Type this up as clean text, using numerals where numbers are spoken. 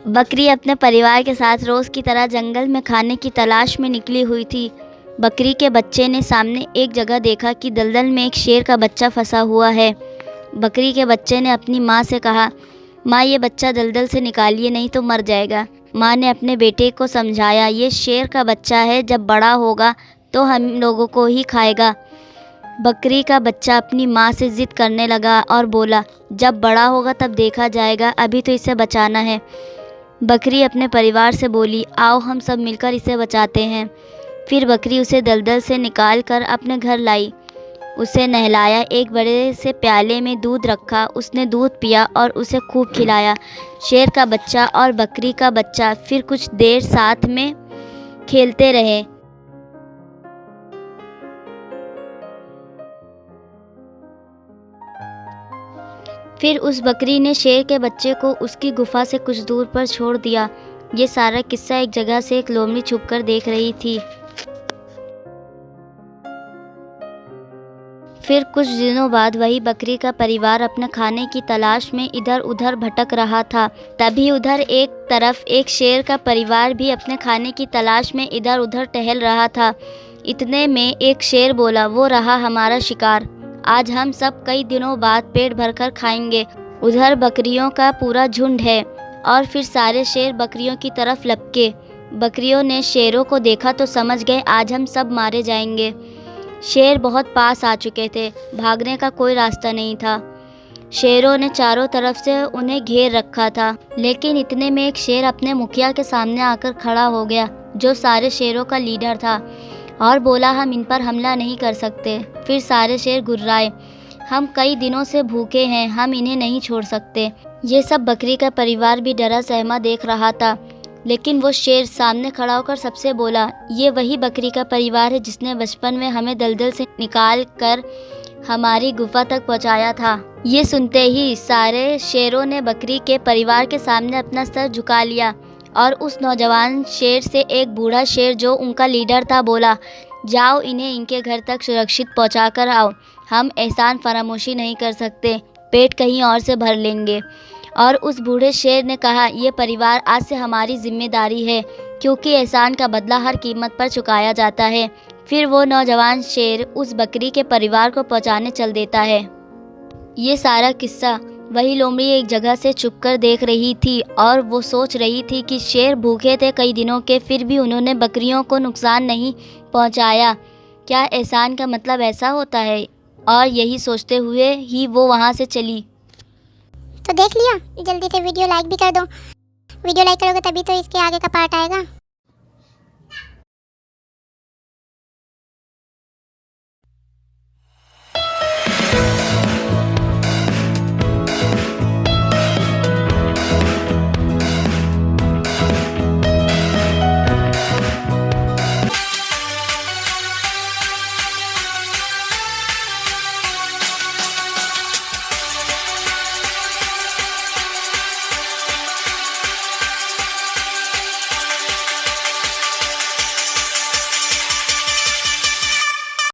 बकरी अपने परिवार के साथ रोज़ की तरह जंगल में खाने की तलाश में निकली हुई थी। बकरी के बच्चे ने सामने एक जगह देखा कि दलदल में एक शेर का बच्चा फंसा हुआ है। बकरी के बच्चे ने अपनी माँ से कहा, माँ, ये बच्चा दलदल से निकालिए, नहीं तो मर जाएगा। माँ ने अपने बेटे को समझाया, ये शेर का बच्चा है, जब बड़ा होगा तो हम लोगों को ही खाएगा। बकरी का बच्चा अपनी माँ से ज़िद करने लगा और बोला, जब बड़ा होगा तब देखा जाएगा, अभी तो इसे बचाना है। बकरी अपने परिवार से बोली, आओ हम सब मिलकर इसे बचाते हैं। फिर बकरी उसे दलदल से निकाल कर अपने घर लाई। उसे नहलाया, एक बड़े से प्याले में दूध रखा, उसने दूध पिया और उसे खूब खिलाया। शेर का बच्चा और बकरी का बच्चा फिर कुछ देर साथ में खेलते रहे। फिर उस बकरी ने शेर के बच्चे को उसकी गुफा से कुछ दूर पर छोड़ दिया। ये सारा किस्सा एक जगह से एक लोमड़ी छुपकर देख रही थी। फिर कुछ दिनों बाद वही बकरी का परिवार अपने खाने की तलाश में इधर उधर भटक रहा था। तभी उधर एक तरफ एक शेर का परिवार भी अपने खाने की तलाश में इधर उधर टहल रहा था। इतने में एक शेर बोला, वो रहा हमारा शिकार, आज हम सब कई दिनों बाद पेट भरकर खाएंगे। उधर बकरियों का पूरा झुंड है और फिर सारे शेर बकरियों की तरफ लपके। बकरियों ने शेरों को देखा तो समझ गए आज हम सब मारे जाएंगे। शेर बहुत पास आ चुके थे, भागने का कोई रास्ता नहीं था। शेरों ने चारों तरफ से उन्हें घेर रखा था, लेकिन इतने में एक शेर अपने मुखिया के सामने आकर खड़ा हो गया, जो सारे शेरों का लीडर था, और बोला, हम इन पर हमला नहीं कर सकते। फिर सारे शेर गुर्राए, हम कई दिनों से भूखे हैं, हम इन्हें नहीं छोड़ सकते। ये सब बकरी का परिवार भी डरा सहमा देख रहा था, लेकिन वो शेर सामने खड़ा होकर सबसे बोला, ये वही बकरी का परिवार है जिसने बचपन में हमें दलदल से निकाल कर हमारी गुफा तक पहुंचाया था। ये सुनते ही सारे शेरों ने बकरी के परिवार के सामने अपना सर झुका लिया और उस नौजवान शेर से एक बूढ़ा शेर जो उनका लीडर था बोला, जाओ इन्हें इनके घर तक सुरक्षित पहुंचा कर आओ, हम एहसान फरामोशी नहीं कर सकते, पेट कहीं और से भर लेंगे। और उस बूढ़े शेर ने कहा, ये परिवार आज से हमारी जिम्मेदारी है, क्योंकि एहसान का बदला हर कीमत पर चुकाया जाता है। फिर वो नौजवान शेर उस बकरी के परिवार को पहुंचाने चल देता है। ये सारा किस्सा वही लोमड़ी एक जगह से छुपकर देख रही थी और वो सोच रही थी कि शेर भूखे थे कई दिनों के, फिर भी उन्होंने बकरियों को नुकसान नहीं पहुंचाया। क्या एहसान का मतलब ऐसा होता है? और यही सोचते हुए ही वो वहाँ से चली। तो देख लिया, जल्दी से वीडियो लाइक भी कर दो। वीडियो लाइक करोगे तभी तो इसके आगे का पार्ट आएगा।